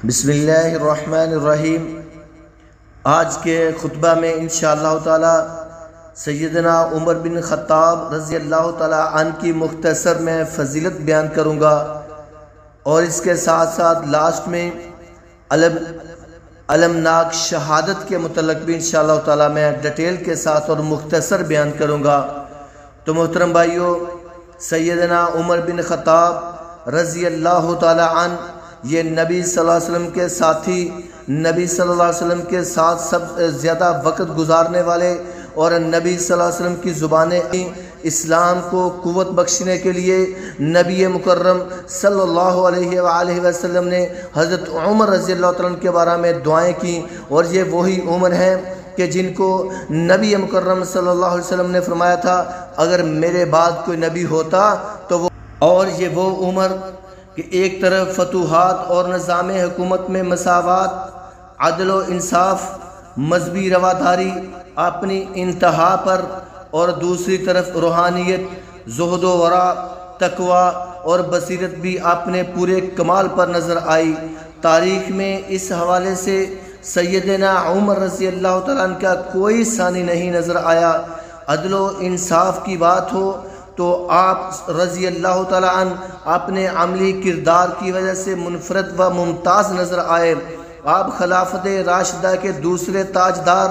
بسم اللہ الرحمن الرحیم۔ آج کے خطبہ میں انشاءاللہ تعالی سیدنا عمر بن خطاب رضی اللہ تعالی عنہ کی مختصر میں فضیلت بیان کروں گا، اور اس کے ساتھ ساتھ لاسٹ میں المناک شہادت کے متعلق بھی انشاءاللہ تعالی میں ڈیٹیل کے ساتھ اور مختصر بیان کروں گا۔ تو محترم بھائیو، سیدنا عمر بن خطاب رضی اللہ تعالی عنہ یہ نبی صلی اللہ علیہ وسلم کے ساتھی، نبی صلی اللہ علیہ وسلم کے ساتھ سب سے زیادہ وقت گزارنے والے، اور نبی صلی اللہ علیہ وسلم کی زبان اسلام کو قوت بخشنے کے لیے نبی مکرم صلی اللہ علیہ وآلہ وسلم نے حضرت عمر رضی اللہ تعالیٰ عنہ کے بارے میں دعائیں کی، اور یہ وہی عمر ہیں کہ جن کو نبی مکرم صلی اللہ علیہ وسلم نے فرمایا تھا اگر میرے بعد کوئی نبی ہوتا تو وہ، اور یہ وہ عمر کہ ایک طرف فتوحات اور نظام حکومت میں مساوات، عدل و انصاف، مذہبی رواداری اپنی انتہا پر، اور دوسری طرف روحانیت، زہد و ورع، تقوی اور بصیرت بھی اپنے پورے کمال پر نظر آئی۔ تاریخ میں اس حوالے سے سیدنا عمر رضی اللہ تعالیٰ عنہ کا کوئی ثانی نہیں نظر آیا۔ عدل و انصاف کی بات ہو تو آپ رضی اللہ تعالیٰ عنہ اپنے عملی کردار کی وجہ سے منفرد و ممتاز نظر آئے۔ آپ خلافت راشدہ کے دوسرے تاجدار،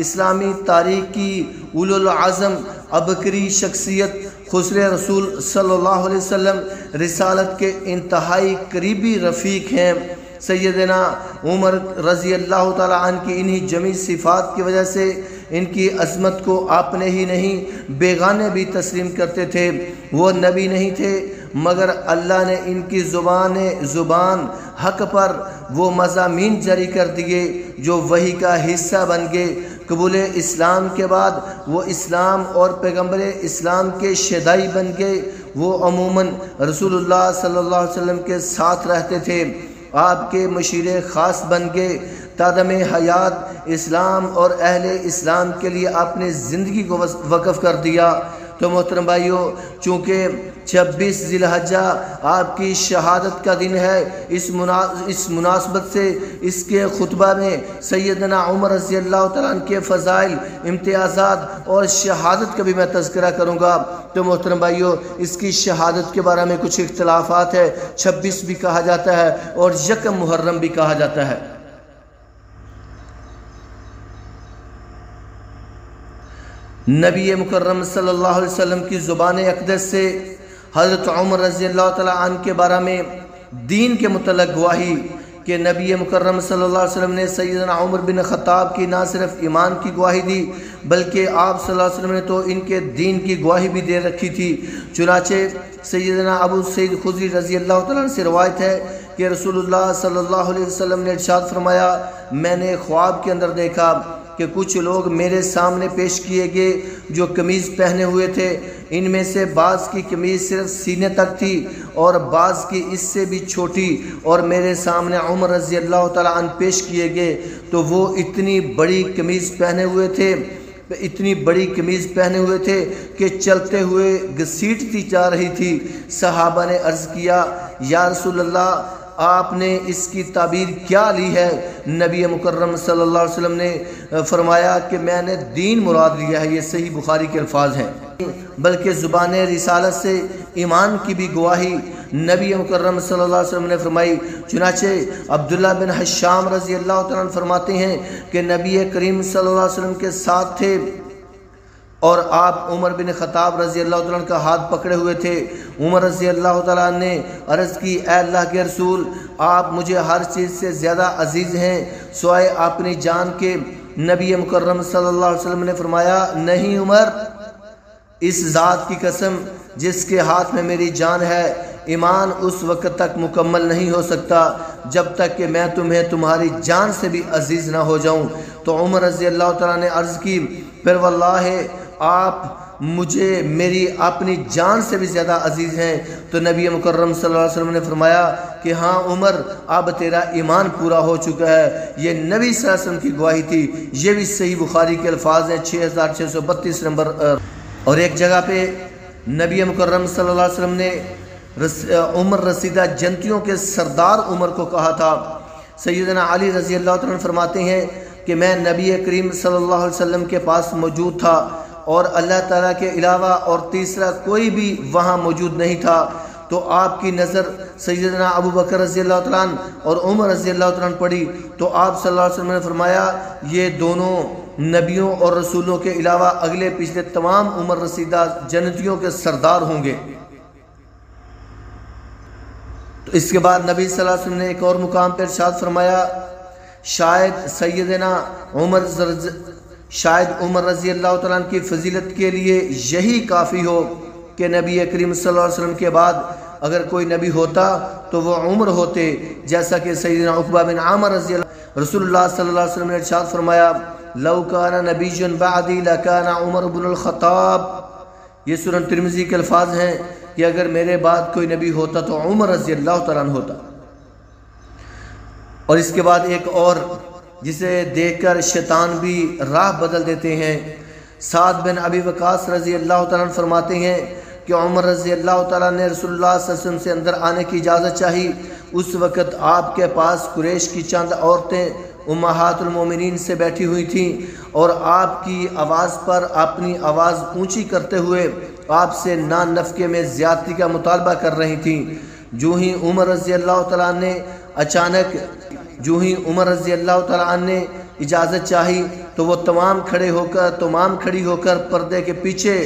اسلامی تاریخ کی اولو العزم عبقری شخصیت، خسر رسول صلی اللہ علیہ وسلم رسالت کے انتہائی قریبی رفیق ہیں۔ سیدنا عمر رضی اللہ تعالیٰ عنہ کی انہی جمیع صفات کی وجہ سے ان کی عظمت کو اپنے ہی نہیں بیگانے بھی تسلیم کرتے تھے۔ وہ نبی نہیں تھے، مگر اللہ نے ان کی زبان حق پر وہ مضامین جاری کر دیے جو وحی کا حصہ بن گئے۔ قبول اسلام کے بعد وہ اسلام اور پیغمبر اسلام کے شیدائی بن گئے۔ وہ عموماً رسول اللہ صلی اللہ علیہ وسلم کے ساتھ رہتے تھے، آپ کے مشیر خاص بن گئے۔ تادم حیات اسلام اور اہل اسلام کے لیے اپنی زندگی کو وقف کر دیا۔ تو محترم بھائیو، چونکہ 26 ذی الحجہ آپ کی شہادت کا دن ہے، اس مناسبت سے اس کے خطبہ میں سیدنا عمر رضی اللہ تعالیٰ عنہ کے فضائل، امتیازات اور شہادت کا بھی میں تذکرہ کروں گا۔ تو محترم بھائیو، اس کی شہادت کے بارے میں کچھ اختلافات ہے۔ 26 بھی کہا جاتا ہے اور 1 محرم بھی کہا جاتا ہے۔ نبی مکرم صلی اللہ علیہ وسلم کی زبان اقدس سے حضرت عمر رضی اللہ تعالیٰ عنہ کے بارے میں دین کے متعلق گواہی کہ نبی مکرم صلی اللہ علیہ وسلم نے سیدنا عمر بن خطاب کی نہ صرف ایمان کی گواہی دی بلکہ آپ صلی اللہ علیہ وسلم نے تو ان کے دین کی گواہی بھی دے رکھی تھی۔ چنانچہ سیدنا ابو سعید خدری رضی اللہ تعالیٰ عنہ سے روایت ہے کہ رسول اللہ صلی اللہ علیہ وسلم نے ارشاد فرمایا، میں نے خواب کے اندر دیکھا کہ کچھ لوگ میرے سامنے پیش کیے گئے جو قمیض پہنے ہوئے تھے، ان میں سے بعض کی قمیض صرف سینے تک تھی اور بعض کی اس سے بھی چھوٹی، اور میرے سامنے عمر رضی اللہ تعالیٰ عنہ پیش کیے گئے تو وہ اتنی بڑی قمیض پہنے ہوئے تھے کہ چلتے ہوئے گھسیٹتی جا رہی تھی۔ صحابہ نے عرض کیا، یا رسول اللہ، آپ نے اس کی تعبیر کیا لی ہے؟ نبی مکرم صلی اللہ علیہ وسلم نے فرمایا کہ میں نے دین مراد لیا ہے۔ یہ صحیح بخاری کے الفاظ ہیں۔ بلکہ زبان رسالت سے ایمان کی بھی گواہی نبی مکرم صلی اللہ علیہ وسلم نے فرمائی۔ چنانچہ عبداللہ بن حشام رضی اللہ تعالیٰ عنہ فرماتے ہیں کہ نبی کریم صلی اللہ علیہ وسلم کے ساتھ تھے اور آپ عمر بن خطاب رضی اللہ تعالیٰ عنہ کا ہاتھ پکڑے ہوئے تھے۔ عمر رضی اللہ تعالیٰ عنہ نے عرض کی، اے اللہ کے رسول، آپ مجھے ہر چیز سے زیادہ عزیز ہیں سوائے اپنی جان کے۔ نبی مکرم صلی اللہ علیہ وسلم نے فرمایا، نہیں عمر، اس ذات کی قسم جس کے ہاتھ میں میری جان ہے، ایمان اس وقت تک مکمل نہیں ہو سکتا جب تک کہ میں تمہیں تمہاری جان سے بھی عزیز نہ ہو جاؤں۔ تو عمر رضی اللہ تعالیٰ نے عرض کی، پھر واللہ آپ مجھے میری اپنی جان سے بھی زیادہ عزیز ہیں۔ تو نبی مکرم صلی اللہ علیہ وسلم نے فرمایا کہ ہاں عمر، اب تیرا ایمان پورا ہو چکا ہے۔ یہ نبی صلی اللہ علیہ وسلم کی گواہی تھی۔ یہ بھی صحیح بخاری کے الفاظ ہیں، 6632 نمبر۔ اور ایک جگہ پہ نبی مکرم صلی اللہ علیہ وسلم نے عمر رسیدہ جنتیوں کے سردار عمر کو کہا تھا سیدنا علی رضی اللہ تعالیٰ عنہ فرماتے ہیں کہ میں نبی کریم صلی اللہ علیہ وسلم کے پاس موجود تھا اور اللہ تعالیٰ کے علاوہ اور تیسرا کوئی بھی وہاں موجود نہیں تھا، تو آپ کی نظر سیدنا ابو بکر رضی اللہ تعالیٰ عنہ اور عمر رضی اللہ تعالیٰ عنہ پڑی، تو آپ صلی اللہ علیہ وسلم نے فرمایا یہ دونوں نبیوں اور رسولوں کے علاوہ اگلے پچھلے تمام عمر رسیدہ جنتیوں کے سردار ہوں گے۔ تو اس کے بعد نبی صلی اللہ علیہ وسلم نے ایک اور مقام پر ارشاد فرمایا شاید عمر رضی اللہ تعالیٰ عنہ کی فضیلت کے لیے یہی کافی ہو کہ نبی کریم صلی اللہ علیہ وسلم کے بعد اگر کوئی نبی ہوتا تو وہ عمر ہوتے، جیسا کہ سیدنا عقبہ بن عامر رضی اللہ رسول اللہ صلی اللہ علیہ وسلم نے ارشاد فرمایا لو کان نبی بعدی لکان عمر بن الخطاب۔ یہ سنن ترمذی کے الفاظ ہیں کہ اگر میرے بعد کوئی نبی ہوتا تو عمر رضی اللہ تعالیٰ عنہ ہوتا۔ اور اس کے بعد ایک اور جسے دیکھ کر شیطان بھی راہ بدل دیتے ہیں، سعد بن ابی وقاص رضی اللہ تعالیٰ عنہ فرماتے ہیں کہ عمر رضی اللہ تعالیٰ نے رسول اللہ صلی اللہ علیہ وسلم سے اندر آنے کی اجازت چاہی۔ اس وقت آپ کے پاس قریش کی چند عورتیں امہات المومنین سے بیٹھی ہوئی تھیں اور آپ کی آواز پر اپنی آواز اونچی کرتے ہوئے آپ سے نان نفقے میں زیادتی کا مطالبہ کر رہی تھیں۔ جو ہی عمر رضی اللہ تعالیٰ عنہ نے اجازت چاہی تو وہ تمام کھڑی ہو کر پردے کے پیچھے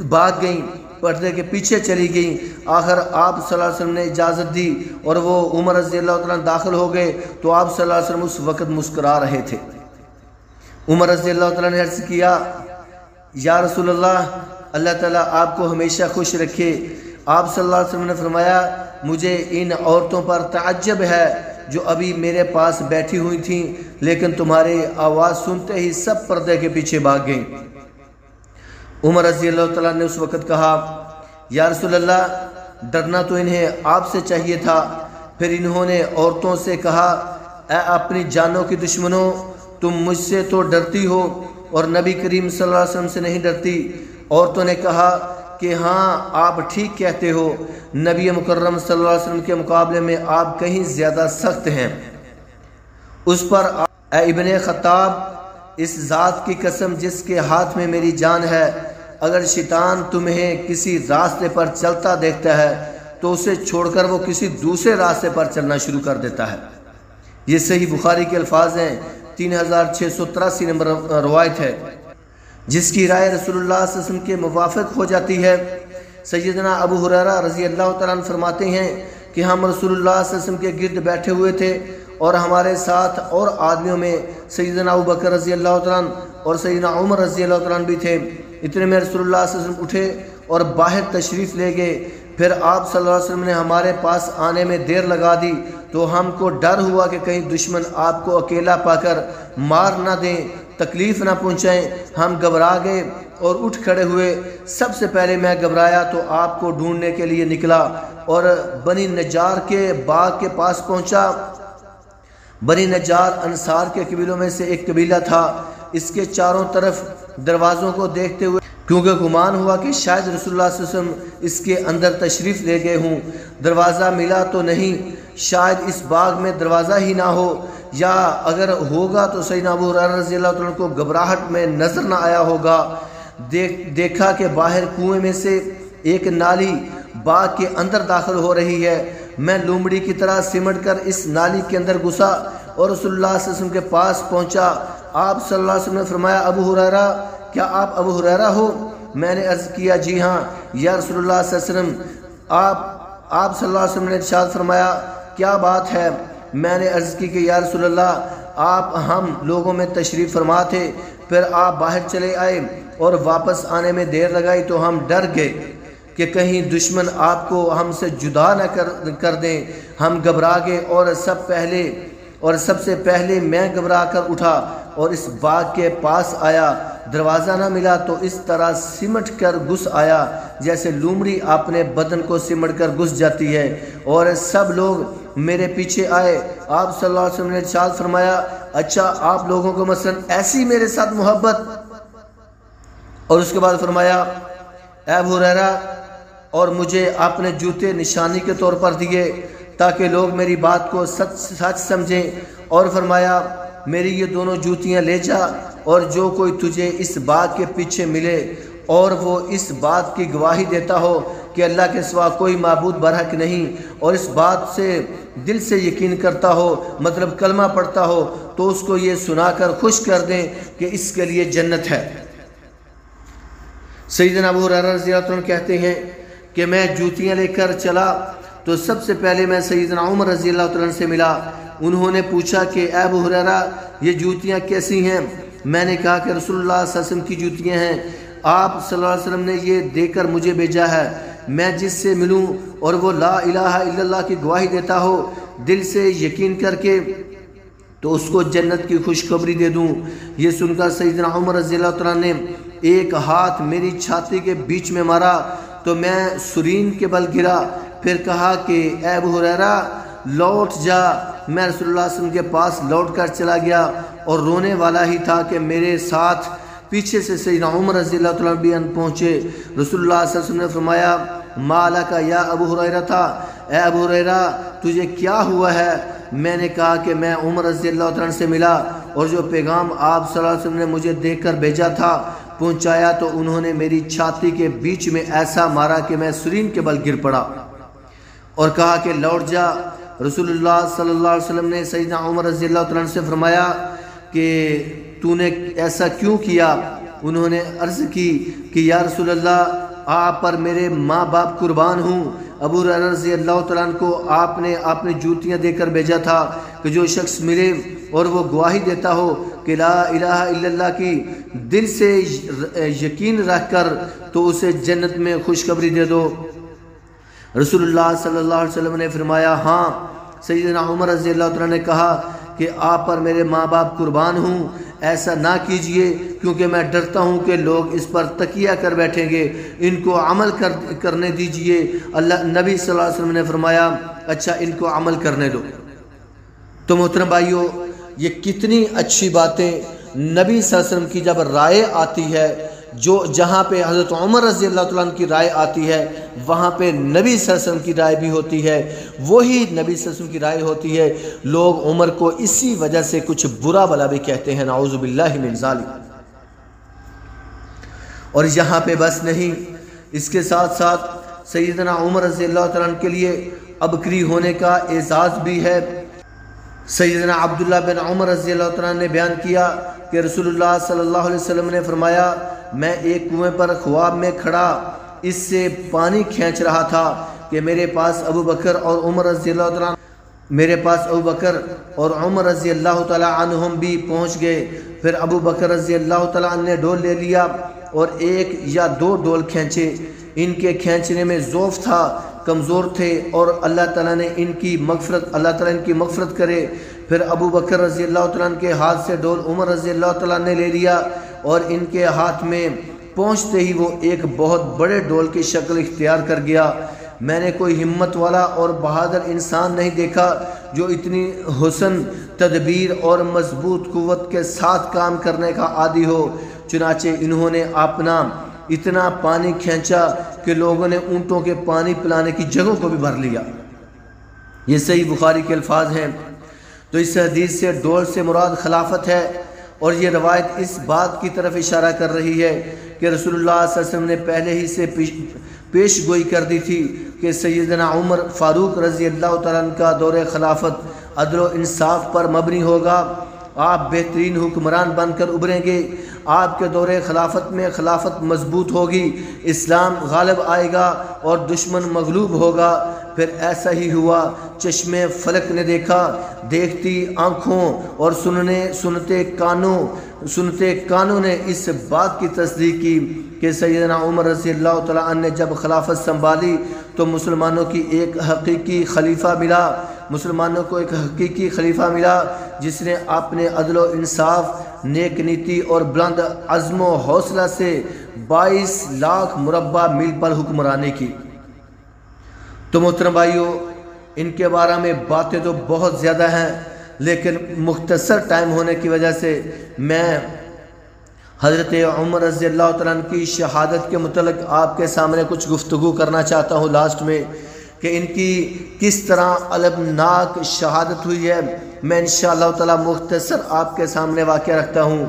بھاگ گئیں، پردے کے پیچھے چلی گئیں۔ آخر آپ صلی اللہ علیہ وسلم نے اجازت دی اور وہ عمر رضی اللہ تعالیٰ داخل ہو گئے تو آپ صلی اللہ علیہ وسلم اس وقت مسکرا رہے تھے۔ عمر رضی اللہ تعالیٰ نے عرض کیا یا رسول اللہ تعالیٰ آپ کو ہمیشہ خوش رکھے۔ آپ صلی اللہ علیہ وسلم نے فرمایا مجھے ان عورتوں پر تعجب ہے جو ابھی میرے پاس بیٹھی ہوئی تھیں لیکن تمہاری آواز سنتے ہی سب پردے کے پیچھے بھاگ گئیں۔ عمر رضی اللہ تعالیٰ نے اس وقت کہا یا رسول اللہ ڈرنا تو انہیں آپ سے چاہیے تھا۔ پھر انہوں نے عورتوں سے کہا اے اپنی جانوں کی دشمنوں تم مجھ سے تو ڈرتی ہو اور نبی کریم صلی اللہ علیہ وسلم سے نہیں ڈرتی۔ عورتوں نے کہا کہ ہاں آپ ٹھیک کہتے ہو، نبی مکرم صلی اللہ علیہ وسلم کے مقابلے میں آپ کہیں زیادہ سخت ہیں۔ اس پر اے ابن خطاب اس ذات کی قسم جس کے ہاتھ میں میری جان ہے، اگر شیطان تمہیں کسی راستے پر چلتا دیکھتا ہے تو اسے چھوڑ کر وہ کسی دوسرے راستے پر چلنا شروع کر دیتا ہے۔ یہ صحیح بخاری کے الفاظ ہیں، 3683 نمبر روایت ہے، جس کی رائے رسول اللہ صلی اللہ علیہ وسلم کے موافق ہو جاتی ہے۔ سیدنا ابو ہریرہ رضی اللہ تعالیٰ عنہ فرماتے ہیں کہ ہم رسول اللہ صلی اللہ علیہ وسلم کے گرد بیٹھے ہوئے تھے اور ہمارے ساتھ اور آدمیوں میں سیدنا ابو بکر رضی اللہ تعالیٰ عنہ اور سیدنا عمر رضی اللہ تعالیٰ عنہ بھی تھے۔ اتنے میں رسول اللہ صلی اللہ علیہ وسلم اٹھے اور باہر تشریف لے گئے۔ پھر آپ صلی اللہ علیہ وسلم نے ہمارے پاس آنے میں دیر لگا دی تو ہم کو ڈر ہوا کہ کہیں دشمن آپ کو اکیلا پا کر مار نہ دیں، تکلیف نہ پہنچائیں۔ ہم گھبرا گئے اور اٹھ کھڑے ہوئے۔ سب سے پہلے میں گھبرایا تو آپ کو ڈھونڈنے کے لیے نکلا اور بنی نجار کے باغ کے پاس پہنچا۔ بنی نجار انصار کے قبیلوں میں سے ایک قبیلہ تھا۔ اس کے چاروں طرف دروازوں کو دیکھتے ہوئے کیونکہ گمان ہوا کہ شاید رسول اللہ صلی اللہ علیہ وسلم اس کے اندر تشریف لے گئے ہوں۔ دروازہ ملا تو نہیں، شاید اس باغ میں دروازہ ہی نہ ہو، یا اگر ہوگا تو سیدنا ابو ہریرہ رضی اللہ تعالیٰ عنہ کو گھبراہٹ میں نظر نہ آیا ہوگا۔ دیکھا کہ باہر کنویں میں سے ایک نالی باغ کے اندر داخل ہو رہی ہے۔ میں لومڑی کی طرح سمٹ کر اس نالی کے اندر گھسا اور رسول اللہ صلی اللہ علیہ وسلم کے پاس پہنچا۔ آپ صلی اللہ علیہ وسلم نے فرمایا ابو ہریرہ کیا آپ ابو ہریرہ ہو؟ میں نے عرض کیا جی ہاں یا رسول اللہ صلی اللہ علیہ وسلم۔ آپ صلی اللہ علیہ وسلم نے ارشاد فرمایا کیا بات ہے؟ میں نے عرض کی کہ یا رسول اللہ آپ ہم لوگوں میں تشریف فرما تھے، پھر آپ باہر چلے آئے اور واپس آنے میں دیر لگائی تو ہم ڈر گئے کہ کہیں دشمن آپ کو ہم سے جدا نہ کر دیں۔ ہم گھبرا گئے اور سب سے پہلے میں گھبرا کر اٹھا اور اس باغ کے پاس آیا۔ دروازہ نہ ملا تو اس طرح سمٹ کر گھس آیا جیسے لومڑی اپنے بدن کو سمٹ کر گھس جاتی ہے، اور سب لوگ میرے پیچھے آئے۔ آپ صلی اللہ علیہ وسلم نے ارشاد فرمایا اچھا آپ لوگوں کو مثلا ایسی میرے ساتھ محبت؟ اور اس کے بعد فرمایا اے ابو ہریرہ، اور مجھے آپ نے جوتے نشانی کے طور پر دیے۔ تاکہ لوگ میری بات کو سچ سمجھیں، اور فرمایا میری یہ دونوں جوتیاں لے جا، اور جو کوئی تجھے اس بات کے پیچھے ملے اور وہ اس بات کی گواہی دیتا ہو کہ اللہ کے سوا کوئی معبود برحق نہیں، اور اس بات سے دل سے یقین کرتا ہو، مطلب کلمہ پڑھتا ہو، تو اس کو یہ سنا کر خوش کر دیں کہ اس کے لیے جنت ہے۔ سیدنا ابو ہریرہ رضی اللہ عنہ کہتے ہیں کہ میں جوتیاں لے کر چلا تو سب سے پہلے میں سیدنا عمر رضی اللہ عنہ سے ملا۔ انہوں نے پوچھا کہ اے ابو ہریرہ یہ جوتیاں کیسی ہیں؟ میں نے کہا کہ رسول اللہ صلی اللہ علیہ وسلم کی جوتیاں ہیں، آپ صلی اللہ علیہ وسلم نے یہ دے کر مجھے بھیجا ہے، میں جس سے ملوں اور وہ لا الہ الا اللہ کی گواہی دیتا ہو دل سے یقین کر کے، تو اس کو جنت کی خوشخبری دے دوں۔ یہ سن کر سیدنا عمر رضی اللہ عنہ نے ایک ہاتھ میری چھاتی کے بیچ میں مارا تو میں سرین کے بل گرا، پھر کہا کہ اے ابو ہریرہ لوٹ جا۔ میں رسول اللہ صلی اللہ علیہ وسلم کے پاس لوٹ کر چلا گیا اور رونے والا ہی تھا کہ میرے ساتھ پیچھے سے سیدنا عمر رضی اللہ عنہ بھی پہنچے۔ رسول اللہ صلی اللہ علیہ وسلم نے فرمایا ما لک یا ابو ہریرہ تھا، اے ابو ہریرہ تجھے کیا ہوا ہے؟ میں نے کہا کہ میں عمر رضی اللہ عنہ سے ملا اور جو پیغام آپ صلی اللہ علیہ وسلم نے مجھے دے کر بھیجا تھا پہنچایا، تو انہوں نے میری چھاتی کے بیچ میں ایسا مارا کہ میں سرین کے بل گر پڑا اور کہا کہ لوٹ جا۔ رسول اللہ صلی اللہ علیہ وسلم نے سیدنا عمر رضی اللہ عنہ سے فرمایا کہ تو نے ایسا کیوں کیا؟ انہوں نے عرض کی کہ یا رسول اللہ آپ پر میرے ماں باپ قربان ہوں۔ ابو ہریرہ رضی اللہ عنہ کو آپ نے اپنی جوتیاں دے کر بھیجا تھا کہ جو شخص ملے اور وہ گواہی دیتا ہو کہ لا الہ الا اللہ کی دل سے یقین رکھ کر تو اسے جنت میں خوشخبری دے دو۔ رسول اللہ صلی اللہ علیہ وسلم نے فرمایا ہاں۔ سیدنا عمر رضی اللہ عنہ نے کہا کہ آپ پر میرے ماں باپ قربان ہوں، ایسا نہ کیجئے کیونکہ میں ڈرتا ہوں کہ لوگ اس پر تکیہ کر بیٹھیں گے، ان کو عمل کرنے دیجئے۔ اللہ نبی صلی اللہ علیہ وسلم نے فرمایا اچھا ان کو عمل کرنے دو۔ تو محترم بھائیو یہ کتنی اچھی باتیں نبی صلی اللہ علیہ وسلم کی جب رائے آتی ہے، جو جہاں پہ حضرت عمر رضی اللہ عنہ کی رائے آتی ہے وہاں پہ نبی صلی اللہ علیہ وسلم کی رائے بھی ہوتی ہے، وہی نبی صلی اللہ علیہ وسلم کی رائے ہوتی ہے۔ لوگ عمر کو اسی وجہ سے کچھ برا بلا بھی کہتے ہیں، نعوذ باللہ من ذالک۔ اور یہاں پہ بس نہیں، اس کے ساتھ ساتھ سیدنا عمر رضی اللہ عنہ کے لیے عبقری ہونے کا اعزاز بھی ہے۔ سیدنا عبداللہ بن عمر رضی اللہ عنہ نے بیان کیا کہ رسول اللہ صلی اللہ علیہ وسلم نے فرمایا میں ایک کنویں پر خواب میں کھڑا اس سے پانی کھینچ رہا تھا کہ میرے پاس ابو بکر اور عمر رضی اللہ تعالیٰ عنہم بھی پہنچ گئے۔ پھر ابو بکر رضی اللہ تعالیٰ عنہ نے ڈول لے لیا اور ایک یا دو ڈول کھینچے، ان کے کھینچنے میں ضعف تھا، کمزور تھے، اور اللہ تعالیٰ نے ان کی مغفرت کرے۔ پھر ابو بکر رضی اللہ تعالیٰ عنہ کے ہاتھ سے ڈول عمر رضی اللہ تعالیٰ نے لے لیا اور ان کے ہاتھ میں پہنچتے ہی وہ ایک بہت بڑے ڈول کی شکل اختیار کر گیا۔ میں نے کوئی ہمت والا اور بہادر انسان نہیں دیکھا جو اتنی حسن تدبیر اور مضبوط قوت کے ساتھ کام کرنے کا عادی ہو۔ چنانچہ انہوں نے اپنا اتنا پانی کھینچا کہ لوگوں نے اونٹوں کے پانی پلانے کی جگہوں کو بھی بھر لیا۔ یہ صحیح بخاری کے الفاظ ہیں۔ تو اس حدیث سے ڈول سے مراد خلافت ہے، اور یہ روایت اس بات کی طرف اشارہ کر رہی ہے کہ رسول اللہ صلی اللہ علیہ وسلم نے پہلے ہی سے پیش گوئی کر دی تھی کہ سیدنا عمر فاروق رضی اللہ تعالیٰ عنہ کا دور خلافت عدل و انصاف پر مبنی ہوگا، آپ بہترین حکمران بن کر ابھریں گے، آپ کے دور خلافت میں خلافت مضبوط ہوگی، اسلام غالب آئے گا اور دشمن مغلوب ہوگا۔ پھر ایسا ہی ہوا، چشم فلک نے دیکھا، دیکھتی آنکھوں اور سنتے کانوں نے اس بات کی تصدیق کی کہ سیدنا عمر رضی اللہ تعالیٰ عنہ نے جب خلافت سنبھالی تو مسلمانوں کو ایک حقیقی خلیفہ ملا جس نے اپنے عدل و انصاف، نیک نیتی اور بلند عزم و حوصلہ سے 22 لاکھ مربع میل پر حکمرانی کی۔ تو محترم بھائیو ان کے بارے میں باتیں تو بہت زیادہ ہیں، لیکن مختصر ٹائم ہونے کی وجہ سے میں حضرت عمر رضی اللہ تعالیٰ عنہ کی شہادت کے متعلق آپ کے سامنے کچھ گفتگو کرنا چاہتا ہوں لاسٹ میں، کہ ان کی کس طرح المناک شہادت ہوئی ہے، میں انشاءاللہ تعالی مختصر آپ کے سامنے واقعہ رکھتا ہوں۔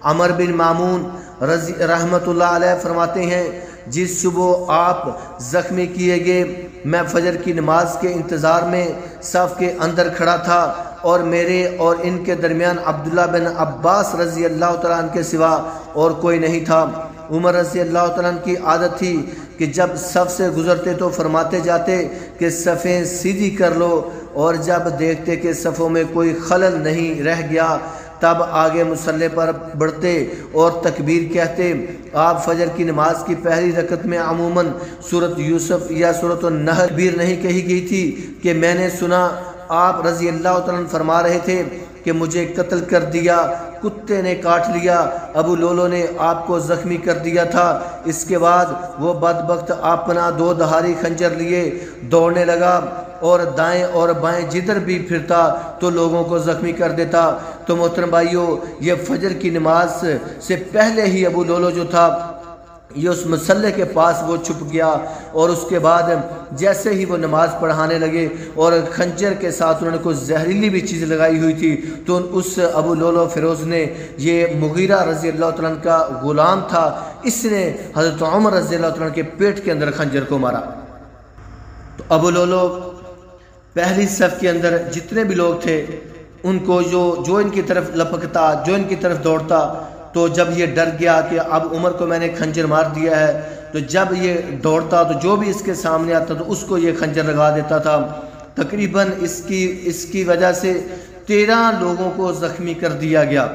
عمر بن مامون رحمت اللہ علیہ فرماتے ہیں، جس صبح آپ زخمی کیے گئے میں فجر کی نماز کے انتظار میں صف کے اندر کھڑا تھا، اور میرے اور ان کے درمیان عبداللہ بن عباس رضی اللہ تعالیٰ عنہ کے سوا اور کوئی نہیں تھا۔ عمر رضی اللہ تعالیٰ عنہ کی عادت تھی کہ جب صف سے گزرتے تو فرماتے جاتے کہ صفیں سیدھی کر لو، اور جب دیکھتے کہ صفوں میں کوئی خلل نہیں رہ گیا تب آگے مصلی پر بڑھتے اور تکبیر کہتے۔ آپ فجر کی نماز کی پہلی رکعت میں عموماً سورۃ یوسف یا سورۃ النحل تکبیر نہیں کہی گئی تھی کہ میں نے سنا آپ رضی اللہ تعالیٰ عنہ فرما رہے تھے کہ مجھے قتل کر دیا، کتے نے کاٹ لیا، ابو لولو نے آپ کو زخمی کر دیا تھا۔ اس کے بعد وہ بدبخت اپنا 2 دھاری خنجر لیے دوڑنے لگا، اور دائیں اور بائیں جدھر بھی پھرتا تو لوگوں کو زخمی کر دیتا۔ تو محترم بھائیو، یہ فجر کی نماز سے پہلے ہی ابو لولو جو تھا یہ اس مصلی کے پاس وہ چھپ گیا، اور اس کے بعد جیسے ہی وہ نماز پڑھانے لگے اور خنجر کے ساتھ انہوں نے کوئی زہریلی بھی چیز لگائی ہوئی تھی، تو اس ابو لولو فیروز نے، یہ مغیرہ رضی اللہ تعالیٰ عنہ کا غلام تھا، اس نے حضرت عمر رضی اللہ تعالیٰ عنہ کے پیٹ کے اندر خنجر کو مارا۔ تو ابو لولو پہلی صف کے اندر جتنے بھی لوگ تھے ان کو جو ان کی طرف لپکتا، جو ان کی طرف دوڑتا، تو جب یہ ڈر گیا کہ اب عمر کو میں نے خنجر مار دیا ہے، تو جب یہ دوڑتا تو جو بھی اس کے سامنے آتا تو اس کو یہ خنجر لگا دیتا تھا۔ تقریباً اس کی وجہ سے 13 لوگوں کو زخمی کر دیا گیا۔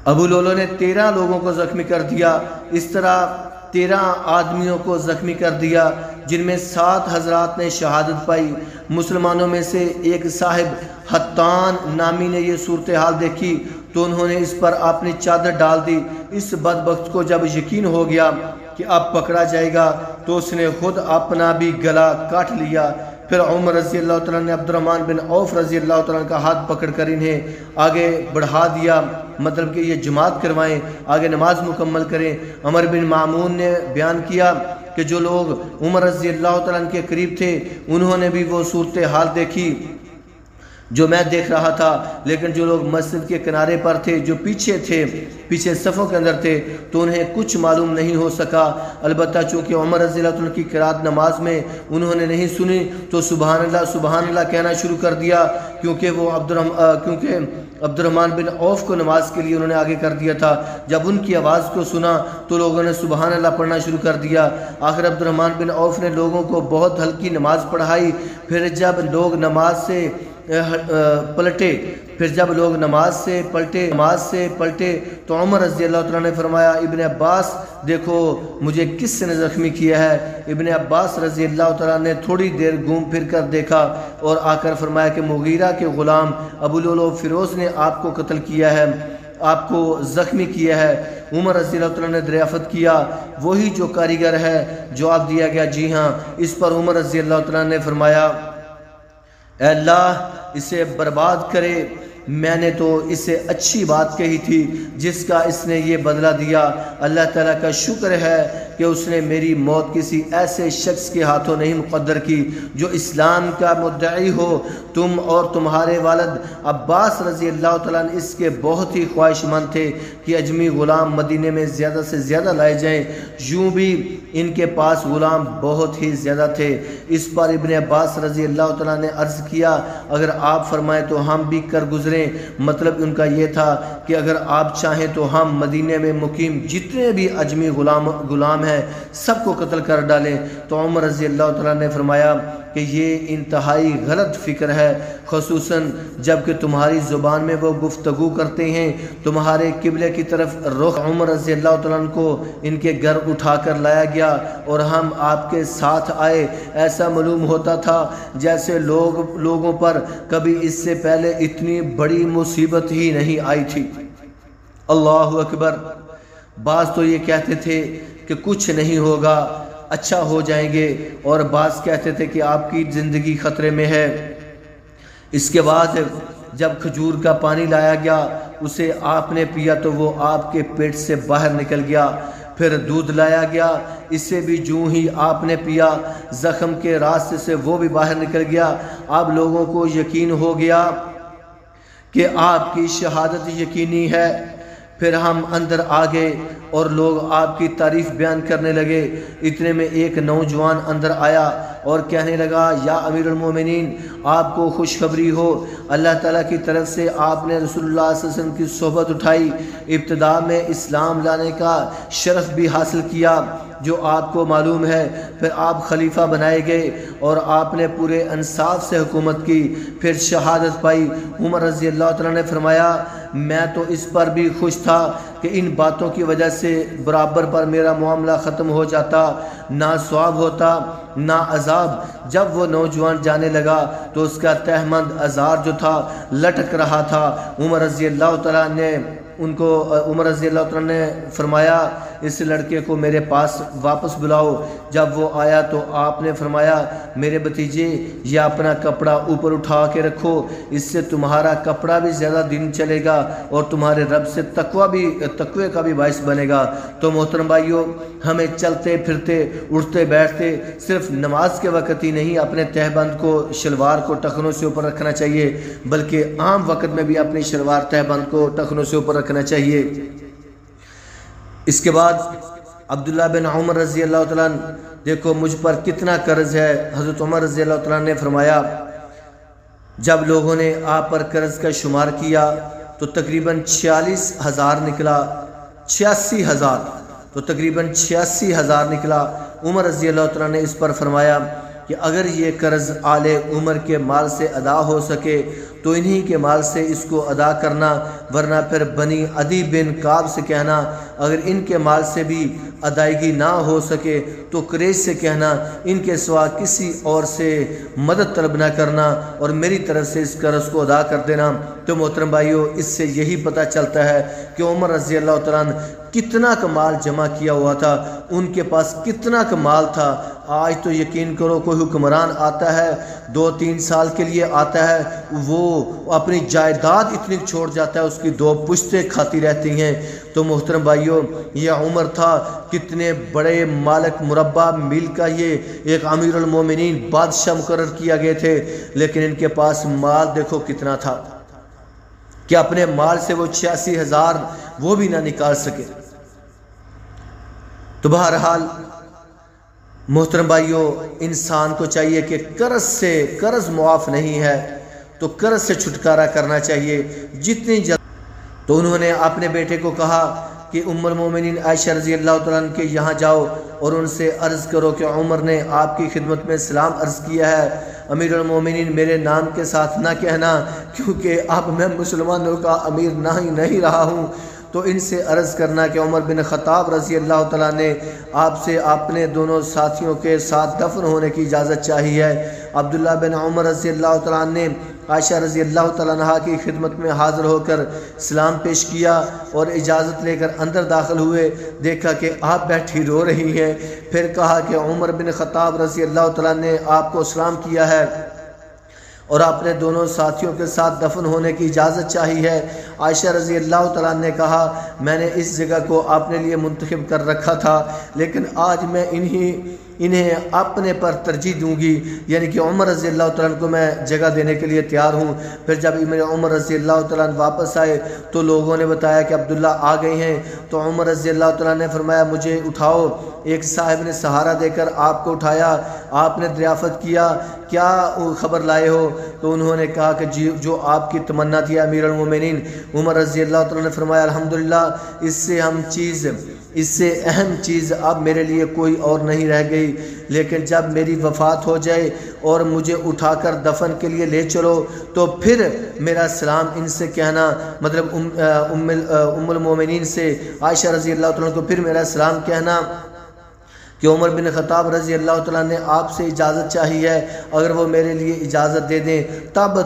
ابو لولو نے 13 لوگوں کو زخمی کر دیا۔ اس طرح 13 آدمیوں کو زخمی کر دیا، جن میں 7 حضرات نے شہادت پائی۔ مسلمانوں میں سے ایک صاحب حتان نامی نے یہ صورتحال دیکھی تو انہوں نے اس پر اپنی چادر ڈال دی۔ اس بدبخت کو جب یقین ہو گیا کہ اب پکڑا جائے گا تو اس نے خود اپنا بھی گلا کاٹ لیا۔ پھر عمر رضی اللہ تعالیٰ نے عبد الرحمن بن عوف رضی اللہ تعالیٰ کا ہاتھ پکڑ کر انہیں آگے بڑھا دیا، مطلب کہ یہ جماعت کروائیں، آگے نماز مکمل کریں۔ عمر بن مامون نے بیان کیا کہ جو لوگ عمر رضی اللہ تعالیٰ کے قریب تھے انہوں نے بھی وہ صورتحال دیکھی جو میں دیکھ رہا تھا، لیکن جو لوگ مسجد کے کنارے پر تھے، جو پیچھے صفوں کے اندر تھے، تو انہیں کچھ معلوم نہیں ہو سکا۔ البتہ چونکہ عمر رضی اللہ عنہ کی قرات نماز میں انہوں نے نہیں سنی تو سبحان اللہ سبحان اللہ کہنا شروع کر دیا، کیونکہ عبد الرحمن بن عوف کو نماز کے لیے انہوں نے آگے کر دیا تھا۔ جب ان کی آواز کو سنا تو لوگوں نے سبحان اللہ پڑھنا شروع کر دیا۔ آخر عبد الرحمن بن عوف نے لوگوں کو بہت ہلکی نماز پڑھائی۔ پھر جب لوگ نماز سے پلٹے تو عمر رضی اللہ تعالیٰ نے فرمایا، ابن عباس دیکھو مجھے کس نے زخمی کیا ہے۔ ابن عباس رضی اللہ تعالیٰ نے تھوڑی دیر گھوم پھر کر دیکھا اور آ کر فرمایا کہ مغیرہ کے غلام ابو لولو فیروز نے آپ کو قتل کیا ہے، آپ کو زخمی کیا ہے۔ عمر رضی اللہ تعالیٰ نے دریافت کیا، وہی جو کاریگر ہے؟ جواب دیا گیا جی ہاں۔ اس پر عمر رضی اللہ تعالیٰ نے فرمایا، اے اللہ اسے برباد کرے، میں نے تو اسے اچھی بات کہی تھی جس کا اس نے یہ بدلہ دیا۔ اللہ تعالیٰ کا شکر ہے کہ اس نے میری موت کسی ایسے شخص کے ہاتھوں نہیں مقدر کی جو اسلام کا مدعی ہو۔ تم اور تمہارے والد عباس رضی اللہ تعالیٰ عنہ اس کے بہت ہی خواہش مند تھے کہ اجمی غلام مدینے میں زیادہ سے زیادہ لائے جائیں، یوں بھی ان کے پاس غلام بہت ہی زیادہ تھے۔ اس پر ابن عباس رضی اللہ تعالیٰ نے عرض کیا، اگر آپ فرمائیں تو ہم بھی کر گزریں۔ مطلب ان کا یہ تھا کہ اگر آپ چاہیں تو ہم مدینے میں مقیم جتنے بھی اجمی غلام ہیں سب کو قتل کر ڈالیں۔ تو عمر رضی اللہ تعالیٰ نے فرمایا کہ یہ انتہائی غلط فکر ہے، خصوصاً جب کہ تمہاری زبان میں وہ گفتگو کرتے ہیں۔ تمہارے قبلے کی طرف رخ۔ عمر رضی اللہ تعالیٰ عنہ کو ان کے گھر اٹھا کر لایا گیا اور ہم آپ کے ساتھ آئے۔ ایسا معلوم ہوتا تھا جیسے لوگوں پر کبھی اس سے پہلے اتنی بڑی مصیبت ہی نہیں آئی تھی۔ اللہ اکبر۔ بعض تو یہ کہتے تھے کہ کچھ نہیں ہوگا، اچھا ہو جائیں گے، اور بعض کہتے تھے کہ آپ کی زندگی خطرے میں ہے۔ اس کے بعد جب کھجور کا پانی لایا گیا اسے آپ نے پیا تو وہ آپ کے پیٹ سے باہر نکل گیا۔ پھر دودھ لایا گیا، اسے بھی جو ہی آپ نے پیا زخم کے راستے سے وہ بھی باہر نکل گیا۔ آپ لوگوں کو یقین ہو گیا کہ آپ کی شہادت یقینی ہے۔ پھر ہم اندر آ گئے اور لوگ آپ کی تعریف بیان کرنے لگے۔ اتنے میں ایک نوجوان اندر آیا اور کہنے لگا، یا امیر المومنین، آپ کو خوشخبری ہو، اللہ تعالیٰ کی طرف سے آپ نے رسول اللہ صلی اللہ علیہ وسلم کی صحبت اٹھائی، ابتدا میں اسلام لانے کا شرف بھی حاصل کیا جو آپ کو معلوم ہے، پھر آپ خلیفہ بنائے گئے اور آپ نے پورے انصاف سے حکومت کی، پھر شہادت پائی۔ عمر رضی اللہ تعالیٰ نے فرمایا، میں تو اس پر بھی خوش تھا کہ ان باتوں کی وجہ سے برابر پر میرا معاملہ ختم ہو جاتا، نہ ثواب ہوتا نہ عذاب۔ جب وہ نوجوان جانے لگا تو اس کا تہمند ازار جو تھا لٹک رہا تھا۔ عمر رضی اللہ تعالیٰ نے فرمایا، اس لڑکے کو میرے پاس واپس بلاؤ۔ جب وہ آیا تو آپ نے فرمایا، میرے بھتیجے، یہ اپنا کپڑا اوپر اٹھا کے رکھو، اس سے تمہارا کپڑا بھی زیادہ دن چلے گا اور تمہارے رب سے تقوی کا بھی باعث بنے گا۔ تو محترم بھائیو، ہمیں چلتے پھرتے اٹھتے بیٹھتے صرف نماز کے وقت ہی نہیں اپنے تہبند کو، شلوار کو ٹخنوں سے اوپر رکھنا چاہیے، بلکہ عام وقت میں بھی اپنی شلوار تہبند کو ٹخنوں سے اوپر رکھنا چاہیے۔ اس کے بعد عبداللہ بن عمر رضی اللہ تعالیٰ عنہ، دیکھو مجھ پر کتنا قرض ہے۔ حضرت عمر رضی اللہ تعالیٰ نے فرمایا، جب لوگوں نے آپ پر قرض کا شمار کیا تو تقریباً 46,000 نکلا، 86,000، تو تقریباً 86,000 نکلا۔ عمر رضی اللہ تعالیٰ نے اس پر فرمایا کہ اگر یہ قرض آل عمر کے مال سے ادا ہو سکے تو انہی کے مال سے اس کو ادا کرنا، ورنہ پھر بنی عدی بن کعب سے کہنا، اگر ان کے مال سے بھی ادائیگی نہ ہو سکے تو قریش سے کہنا، ان کے سوا کسی اور سے مدد طلب نہ کرنا اور میری طرف سے اس قرض کو ادا کر دینا۔ تو محترم بھائیو، اس سے یہی پتہ چلتا ہے کہ عمر رضی اللہ تعالیٰ عنہ کتنا کا مال جمع کیا ہوا تھا، ان کے پاس کتنا کا مال تھا۔ آج تو یقین کرو کوئی حکمران آتا ہے 2-3 سال کے لیے آتا ہے، وہ اپنی جائیداد اتنی چھوڑ جاتا ہے، اس کی 2 پشتیں کھاتی رہتی ہیں۔ تو محترم بھائیو، یہ عمر تھا، کتنے بڑے مالک مربع میل کا یہ ایک امیر المومنین بادشاہ مقرر کیا گئے تھے، لیکن ان کے پاس مال دیکھو کتنا تھا کہ اپنے مال سے وہ 86,000 وہ بھی نہ نکال سکے۔ تو بہرحال محترم بھائیو، انسان کو چاہیے کہ قرض معاف نہیں ہے تو قرض سے چھٹکارا کرنا چاہیے جتنی جلد۔ تو انہوں نے اپنے بیٹے کو کہا کہ ام المومنین عائشہ رضی اللہ تعالیٰ عنہ کے یہاں جاؤ اور ان سے عرض کرو کہ عمر نے آپ کی خدمت میں سلام عرض کیا ہے، امیر المومنین میرے نام کے ساتھ نہ کہنا، کیونکہ اب میں مسلمانوں کا امیر نہیں رہا ہوں۔ تو ان سے عرض کرنا کہ عمر بن خطاب رضی اللہ تعالیٰ نے آپ سے اپنے دونوں ساتھیوں کے ساتھ دفن ہونے کی اجازت چاہی ہے۔ عبداللہ بن عمر رضی اللہ تعالیٰ نے عائشہ رضی اللہ تعالیٰ عنہ کی خدمت میں حاضر ہو کر سلام پیش کیا اور اجازت لے کر اندر داخل ہوئے، دیکھا کہ آپ بیٹھی رو رہی ہیں، پھر کہا کہ عمر بن خطاب رضی اللہ تعالیٰ نے آپ کو سلام کیا ہے اور اپنے دونوں ساتھیوں کے ساتھ دفن ہونے کی اجازت چاہی ہے۔ عائشہ رضی اللہ تعالیٰ نے کہا، میں نے اس جگہ کو اپنے لیے منتخب کر رکھا تھا، لیکن آج میں انہیں اپنے پر ترجیح دوں گی، یعنی کہ عمر رضی اللہ تعالیٰ کو میں جگہ دینے کے لیے تیار ہوں۔ پھر جب میرے عمر رضی اللہ تعالیٰ واپس آئے تو لوگوں نے بتایا کہ عبداللہ آ گئے ہیں۔ تو عمر رضی اللہ تعالیٰ نے فرمایا، مجھے اٹھاؤ۔ ایک صاحب نے سہارا دے کر آپ کو اٹھایا، آپ نے دریافت کیا، کیا خبر لائے ہو؟ تو انہوں نے کہا کہ جو آپ کی تمنا تھی امیر المومنین۔ عمر رضی اللہ تعالیٰ نے فرمایا، الحمدللہ، اس سے اہم چیز اب میرے لیے کوئی اور نہیں رہ گئی، لیکن جب میری وفات ہو جائے اور مجھے اٹھا کر دفن کے لیے لے چلو تو پھر میرا سلام ان سے کہنا، مطلب ام المومنین سے عائشہ رضی اللہ تعالیٰ کو پھر میرا سلام کہنا کہ عمر بن خطاب رضی اللہ تعالیٰ نے آپ سے اجازت چاہی ہے، اگر وہ میرے لیے اجازت دے دیں تب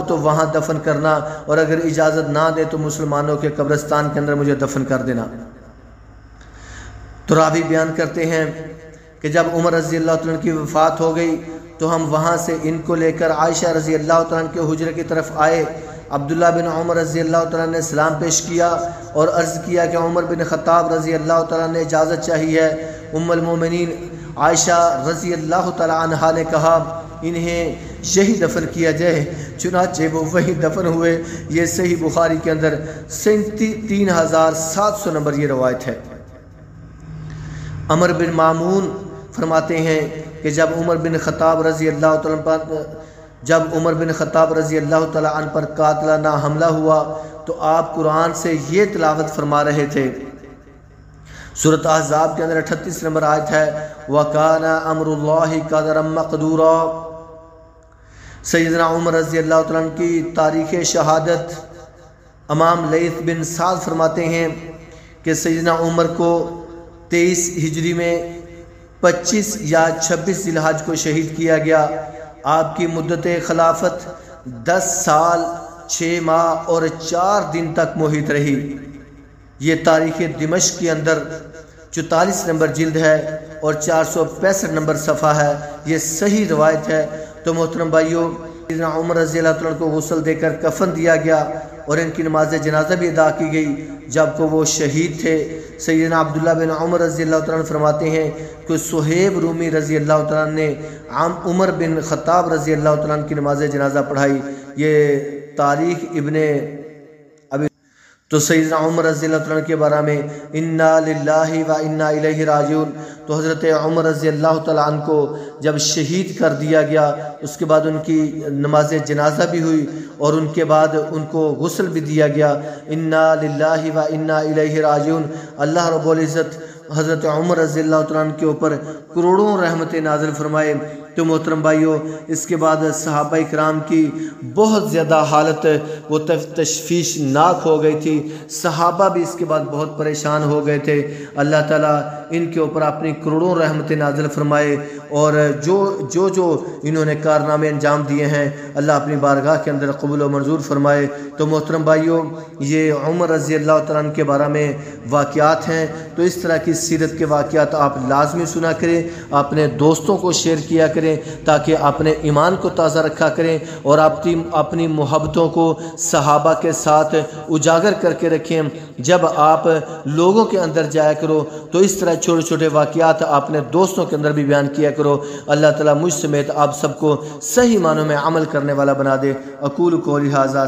تو وہاں دفن کرنا، اور اگر اجازت نہ دے تو مسلمانوں کے قبرستان کے اندر مجھے دفن کر دینا۔ تو راوی بیان کرتے ہیں کہ جب عمر رضی اللہ تعالیٰ کی وفات ہو گئی تو ہم وہاں سے ان کو لے کر عائشہ رضی اللہ تعالیٰ کے حجرے کی طرف آئے۔ عبداللہ بن عمر رضی اللہ تعالیٰ نے سلام پیش کیا اور عرض کیا کہ عمر بن خطاب رضی اللہ تعالیٰ نے اجازت چاہی ہے۔ المومنین عائشہ رضی اللہ تعالیٰ عنہا نے کہا انہیں یہی دفن کیا جائے، چنانچہ وہ وہی دفن ہوئے۔ یہ صحیح بخاری کے اندر 3700 نمبر یہ روایت ہے۔ عمر بن مامون فرماتے ہیں کہ جب عمر بن خطاب رضی اللہ تعالیٰ عنہ پر قاتلانہ حملہ ہوا تو آپ قرآن سے یہ تلاوت فرما رہے تھے۔ سورۃ احزاب کے اندر 38 نمبر آیت ہے وَكَانَ أَمْرُ اللَّهِ قَدَرًا مَقْدُورًا۔ سیدنا عمر رضی اللہ تعالیٰ عنہ کی تاریخ شہادت امام لیث بن سعد فرماتے ہیں کہ سیدنا عمر کو 23 ہجری میں 25 یا 26 ذی الحج کو شہید کیا گیا۔ آپ کی مدت خلافت 10 سال 6 ماہ اور 4 دن تک محیط رہی۔ یہ تاریخ دمشق کے اندر 44 نمبر جلد ہے اور 465 نمبر صفحہ ہے۔ یہ صحیح روایت ہے۔ تو محترم بھائیوں، سیدنا عمر رضی اللہ تعالیٰ کو غسل دے کر کفن دیا گیا اور ان کی نماز جنازہ بھی ادا کی گئی جب کہ وہ شہید تھے۔ سیدنا عبداللہ بن عمر رضی اللہ تعالیٰ فرماتے ہیں کہ صہیب رومی رضی اللہ تعالیٰ نے عمر بن خطاب رضی اللہ تعالیٰ کی نماز جنازہ پڑھائی۔ یہ تاریخ ابن ابی۔ تو سیدنا عمر رضی اللہ تعالیٰ کے بارے میں انا للہ و انا الیہ راجعون۔ تو حضرت عمر رضی اللہ تعالیٰ عنہ کو جب شہید کر دیا گیا اس کے بعد ان کی نماز جنازہ بھی ہوئی اور ان کے بعد ان کو غسل بھی دیا گیا۔ انا للہ و انا الیہ راجعون۔ اللہ رب العزت حضرت عمر رضی اللہ تعالیٰ عنہ کے اوپر کروڑوں رحمت نازل فرمائے۔ تو محترم بھائیوں، اس کے بعد صحابہ کرام کی بہت زیادہ حالت وہ تشویش ناک ہو گئی تھی۔ صحابہ بھی اس کے بعد بہت پریشان ہو گئے تھے۔ اللہ تعالیٰ ان کے اوپر اپنی کروڑوں رحمت نازل فرمائے اور جو انہوں نے کارنامے انجام دیے ہیں اللہ اپنی بارگاہ کے اندر قبول و منظور فرمائے۔ تو محترم بھائیوں، یہ عمر رضی اللہ تعالیٰ عنہ کے بارے میں واقعات ہیں۔ تو اس طرح کی سیرت کے واقعات آپ لازمی سنا کریں، اپنے دوستوں کو شیئر کیا کریں تاکہ اپنے ایمان کو تازہ رکھا کریں اور اپنی محبتوں کو صحابہ کے ساتھ اجاگر کر کے رکھیں۔ جب آپ لوگوں کے اندر جایا کرو تو اس طرح چھوٹے چھوٹے واقعات اپنے دوستوں کے اندر بھی بیان کیا کرو۔ اللہ تعالیٰ مجھ سمیت آپ سب کو صحیح معنوں میں عمل کرنے والا بنا دے۔ اقول قولی ھذا